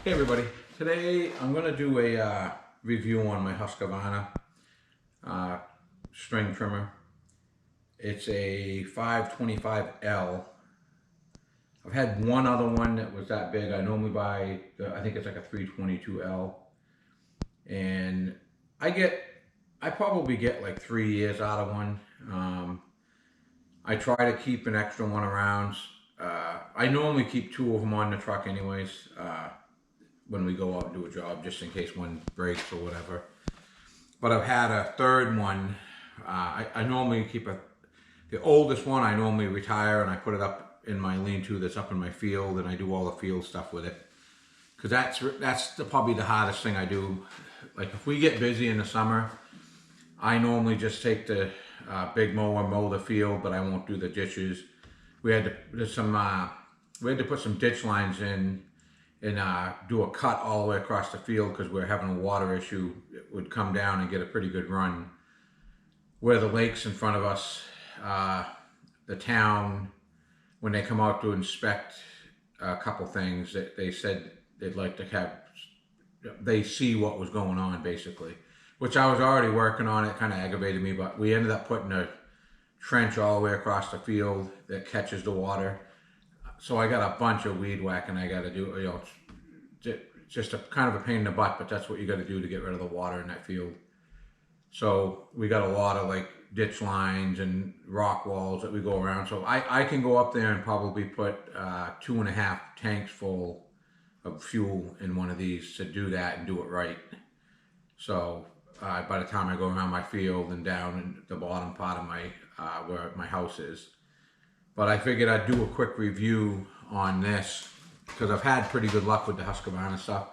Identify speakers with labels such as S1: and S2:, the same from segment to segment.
S1: Hey everybody, today I'm going to do a review on my Husqvarna string trimmer. It's a 525L. I've had one other one that was that big. I normally buy, I think it's like a 322L. And I probably get like 3 years out of one. I try to keep an extra one around. I normally keep two of them on the truck anyways. When we go out and do a job, just in case one breaks or whatever. But I've had a third one. I normally keep the oldest one I normally retire and I put it up in my lean-to that's up in my field, and I do all the field stuff with it. Because that's probably the hardest thing I do. Like if we get busy in the summer, I normally just take the big mower, mow the field, but I won't do the ditches. We had to put some ditch lines in and do a cut all the way across the field because we're having a water issue. It would come down and get a pretty good run. Where the lake's in front of us, the town, when they come out to inspect a couple things, they said they'd like to have, they see what was going on basically, which I was already working on. It kind of aggravated me, but we ended up putting a trench all the way across the field that catches the water. So I got a bunch of weed whacking I got to do. You know, it's just a kind of a pain in the butt, but that's what you got to do to get rid of the water in that field. So we got a lot of like ditch lines and rock walls that we go around. So I can go up there and probably put 2.5 tanks full of fuel in one of these to do that and do it right. So by the time I go around my field and down in the bottom part of my where my house is. But I figured I'd do a quick review on this because I've had pretty good luck with the Husqvarna stuff.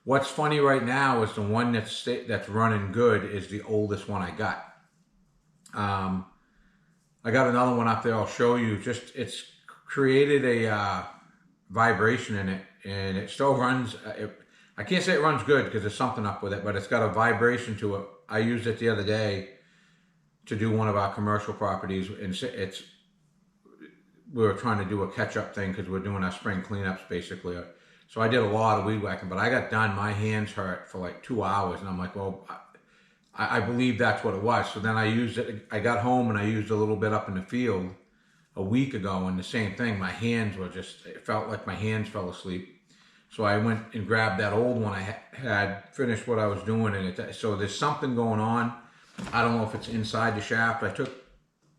S1: What's funny right now is the one that's running good is the oldest one I got. I got another one up there I'll show you. It's created a vibration in it, and it still runs. I can't say it runs good because there's something up with it, but it's got a vibration to it. I used it the other day to do one of our commercial properties, and we were trying to do a catch-up thing because we're doing our spring cleanups basically. So I did a lot of weed whacking, but I got done. My hands hurt for like 2 hours, and I'm like, well, I believe that's what it was. So then I used it. I got home and I used a little bit up in the field a week ago, and the same thing. My hands were it felt like my hands fell asleep. So I went and grabbed that old one I had, finished what I was doing, and so there's something going on. I don't know if it's inside the shaft. I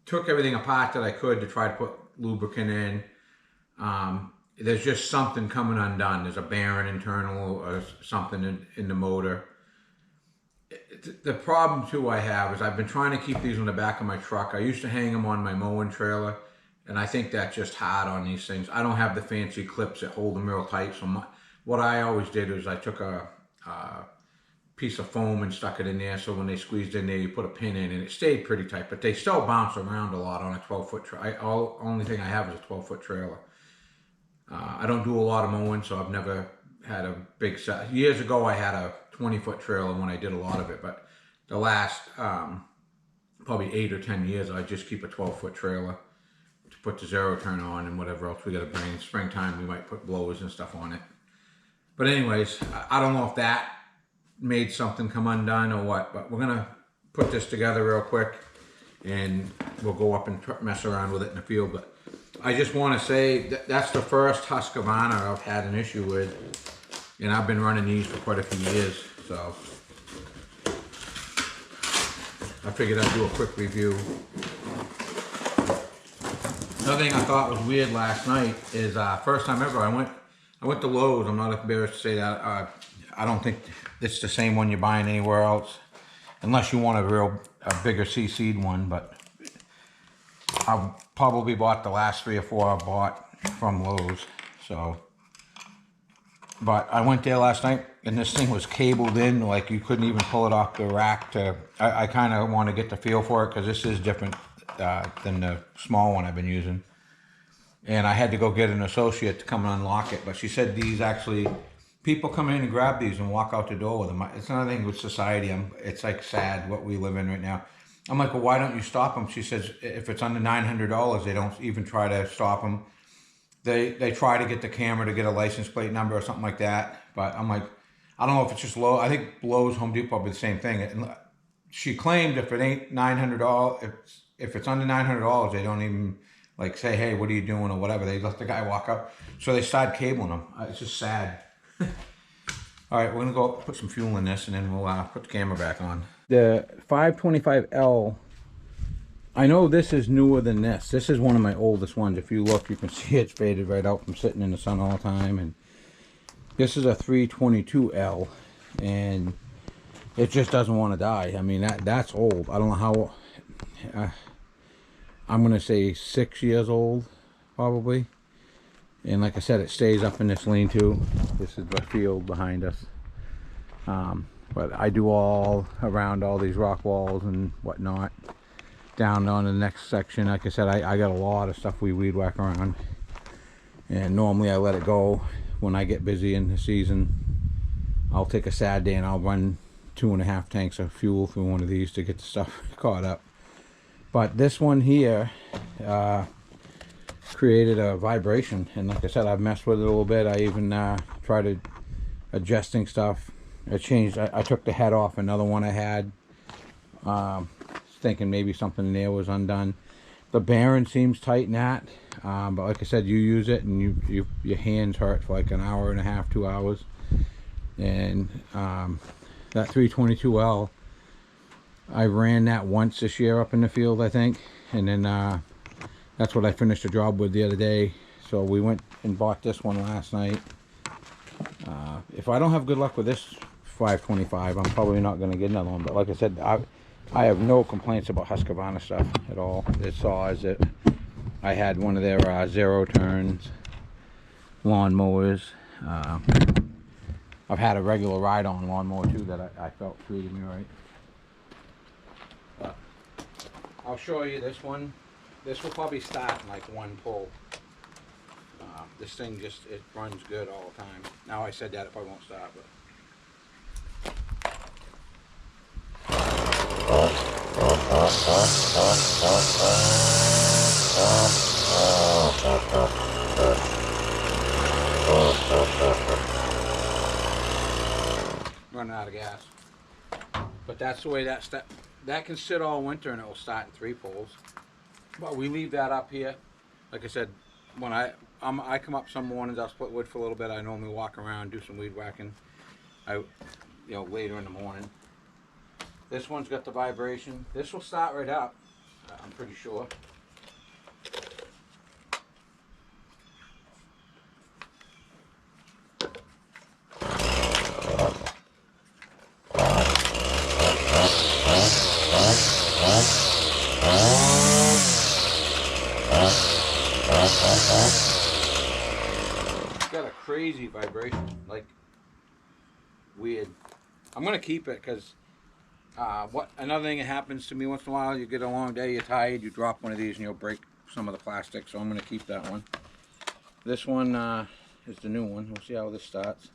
S1: took everything apart that I could to try to put lubricant in. There's just something coming undone. There's a bearing internal or something in the motor. The problem too I have is I've been trying to keep these on the back of my truck. I used to hang them on my mowing trailer, and I think that's just hard on these things. I don't have the fancy clips that hold them real tight. So what I always did is I took a piece of foam and stuck it in there, so when they squeezed in there, you put a pin in, and it stayed pretty tight. But they still bounce around a lot on a 12-foot trailer. Only thing I have is a 12-foot trailer. I don't do a lot of mowing, so I've never had a big set. Years ago, I had a 20-foot trailer when I did a lot of it, but the last probably 8 or 10 years, I just keep a 12-foot trailer to put the zero turn on and whatever else we got to bring. Springtime, we might put blowers and stuff on it. But anyways, I don't know if that made something come undone or what, but we're gonna put this together real quick and we'll go up and mess around with it in the field. But I just want to say that's the first Husqvarna I've had an issue with, and I've been running these for quite a few years, so I figured I'd do a quick review. Another thing I thought was weird last night is first time ever I went to Lowe's. I'm not embarrassed to say that. I don't think it's the same one you're buying anywhere else, unless you want a bigger CC'd one, but I've probably bought the last 3 or 4 I've bought from Lowe's. So, but I went there last night and this thing was cabled in, like you couldn't even pull it off the rack. I kind of want to get the feel for it because this is different than the small one I've been using. And I had to go get an associate to come and unlock it, but she said these actually, people come in and grab these and walk out the door with them. It's another thing with society. It's like sad what we live in right now. I'm like, well, why don't you stop them? She says, if it's under $900, they don't even try to stop them. They try to get the camera to get a license plate number or something like that, But I'm like, I don't know if it's just Lowe's. I think Lowe's, Home Depot will be the same thing. And she claimed if it ain't $900, if it's under $900, they don't even like say, hey, what are you doing or whatever. They let the guy walk up. So they started cabling them. It's just sad. All right, we're gonna go put some fuel in this, and then we'll put the camera back on. The 525L. I know this is newer than this. This is one of my oldest ones. If you look, you can see it's faded right out from sitting in the sun all the time. And this is a 322L, and it just doesn't want to die. I mean, that's old. I don't know how. I'm gonna say 6 years old, probably. And like I said, it stays up in this lean-to. This is the field behind us. But I do all around all these rock walls and whatnot. Down on the next section, like I said, I got a lot of stuff we weed whack around. And normally I let it go when I get busy in the season. I'll take a sad day and I'll run 2.5 tanks of fuel through one of these to get the stuff caught up. But this one here created a vibration, and like I said, I've messed with it a little bit. I even tried adjusting stuff. I took the head off another one I had, thinking maybe something in there was undone. The bearing seems tight in that, but like I said, you use it and your hands hurt for like an hour and a half, 2 hours. And that 322L, I ran that once this year up in the field, I think, and then that's what I finished the job with the other day. So we went and bought this one last night. If I don't have good luck with this 525, I'm probably not going to get another one. But like I said, I have no complaints about Husqvarna stuff at all. It saws it. I had one of their zero turns lawnmowers. I've had a regular ride-on lawnmower too that I felt treated me right. But I'll show you this one. This will probably start in like one pull. This thing just, it runs good all the time. Now I said that, it probably won't start, but. Running out of gas. But that's the way that can sit all winter and it will start in 3 pulls. But we leave that up here. Like I said, when I come up some mornings, I'll split wood for a little bit. I normally walk around, do some weed whacking. Later in the morning. This one's got the vibration. This will start right up, I'm pretty sure. It's got a crazy vibration, like weird. I'm gonna keep it because another thing that happens to me once in a while, you get a long day, you're tired, you drop one of these and you'll break some of the plastic. So I'm gonna keep that one. This one is the new one. We'll see how this starts.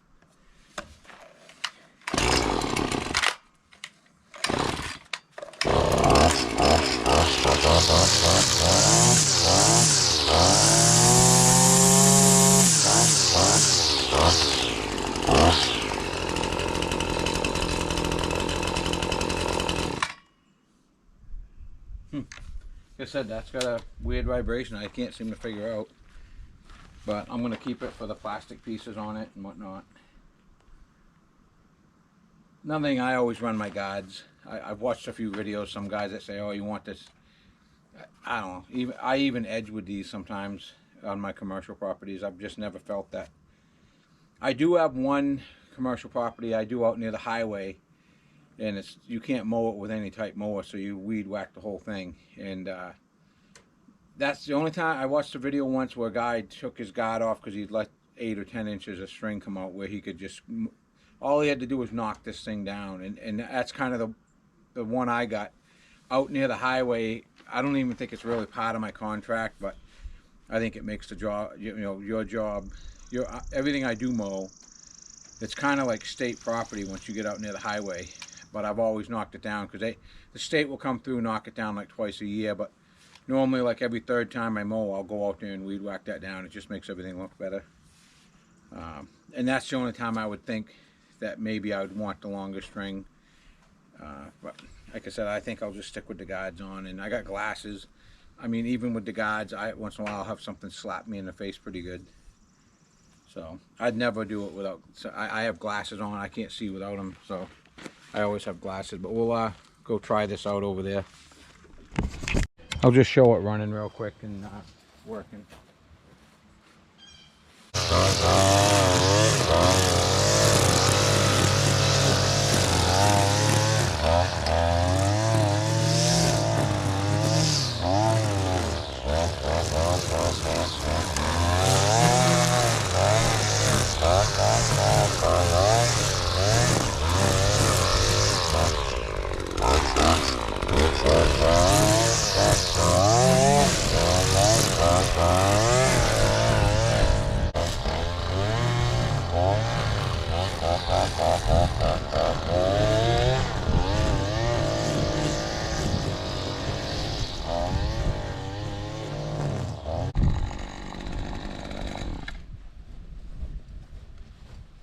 S1: Like I said, that's got a weird vibration I can't seem to figure out. But I'm going to keep it for the plastic pieces on it and whatnot. Another thing, I always run my guards. I've watched a few videos, some guys that say, oh, you want this. I don't know. I even edge with these sometimes on my commercial properties. I've just never felt that. I do have one commercial property I do out near the highway. And you can't mow it with any type mower, so you weed whack the whole thing. And that's the only time I watched a video once where a guy took his guard off because he'd let 8 or 10 inches of string come out where he could just, all he had to do was knock this thing down. And that's kind of the one I got out near the highway. I don't even think it's really part of my contract, but I think it makes the job, your job, everything I do mow, it's kind of like state property once you get out near the highway. But I've always knocked it down because the state will come through and knock it down like twice a year. But normally, like every 3rd time I mow, I'll go out there and weed whack that down. It just makes everything look better. And that's the only time I would think that maybe I would want the longer string. But like I said, I think I'll just stick with the guards on. And I got glasses. I mean, even with the guards, once in a while I'll have something slap me in the face pretty good. So I'd never do it without. So I have glasses on. I can't see without them. So I always have glasses. But we'll go try this out over there. I'll just show it running real quick and working.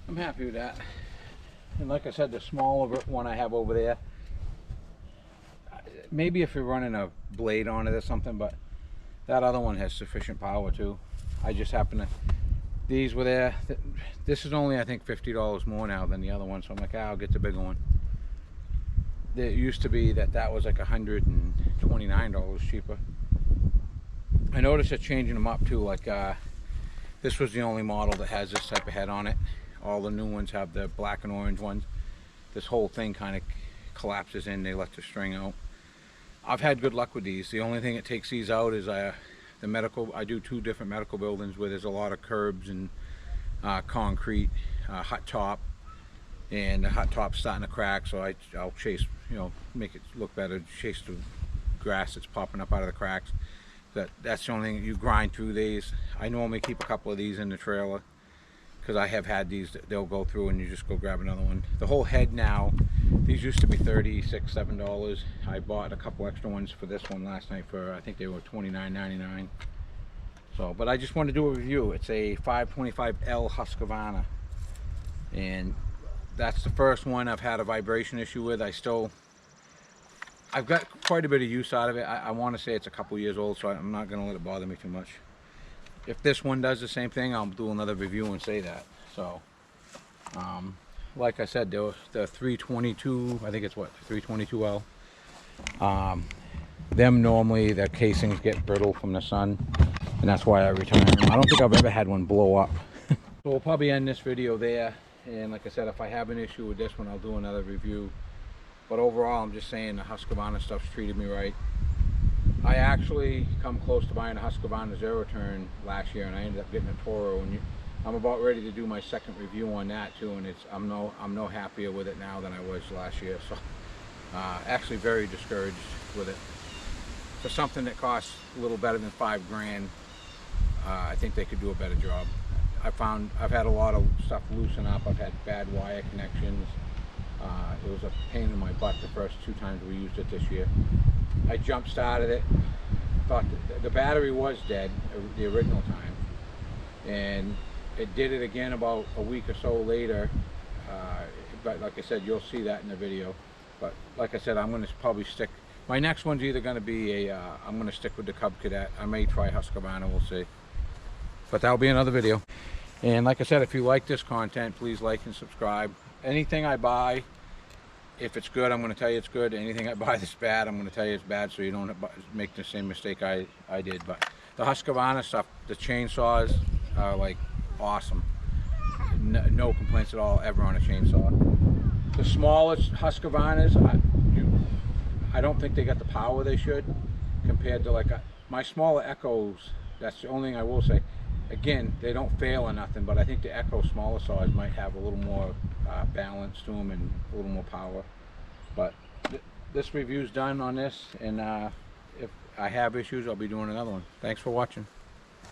S1: I'm happy with that. And like I said, the smaller one I have over there, maybe if you're running a blade on it or something, but that other one has sufficient power too. I just happen to, these were there. This is only, I think, $50 more now than the other one, so I'm like, I'll get the bigger one. It used to be that was like $129 cheaper. I noticed they're changing them up too. Like this was the only model that has this type of head on it. All the new ones have the black and orange ones. This whole thing kind of collapses in. They let the string out. I've had good luck with these. The only thing that takes these out is the medical. I do 2 different medical buildings where there's a lot of curbs and concrete, hot top, and the hot top's starting to crack. So I'll chase, make it look better. Chase the grass that's popping up out of the cracks. That's the only thing. You grind through these. I normally keep a couple of these in the trailer, because I have had these that they'll go through and you just go grab another one. The whole head now, these used to be $36, $7. I bought a couple extra ones for this one last night for, I think they were $29.99. So, but I just wanted to do a review. It's a 525L Husqvarna, and that's the first one I've had a vibration issue with. I've got quite a bit of use out of it. I want to say it's a couple years old, so I'm not going to let it bother me too much. If this one does the same thing, I'll do another review and say that. So, like I said, the 322, I think it's what, 322L. Them normally, their casings get brittle from the sun, and that's why I return them. I don't think I've ever had one blow up. So we'll probably end this video there. And like I said, if I have an issue with this one, I'll do another review. But overall, I'm just saying the Husqvarna stuff's treated me right. I actually come close to buying a Husqvarna Zero Turn last year, and I ended up getting a Toro. And I'm about ready to do my second review on that too, and I'm no happier with it now than I was last year. So actually very discouraged with it. For something that costs a little better than $5 grand, I think they could do a better job. I've had a lot of stuff loosen up. I've had bad wire connections. It was a pain in my butt the first 2 times we used it this year. I jump started it, thought the battery was dead the original time, and it did it again about a week or so later. But like I said, you'll see that in the video. But like I said, I'm going to probably stick. My next one's either going to be I'm going to stick with the Cub Cadet. I may try Husqvarna, we'll see. But that'll be another video. And like I said, if you like this content, please like and subscribe. Anything I buy, if it's good, I'm going to tell you it's good. Anything I buy that's bad, I'm going to tell you it's bad, so you don't make the same mistake I did. But the Husqvarna stuff, the chainsaws are like awesome. No complaints at all ever on a chainsaw. The smallest Husqvarnas, I don't think they got the power they should compared to like my smaller Echoes. That's the only thing I will say. Again, they don't fail or nothing, but I think the Echo smaller saws might have a little more balance to them and a little more power. But this review's done on this, and if I have issues, I'll be doing another one. Thanks for watching.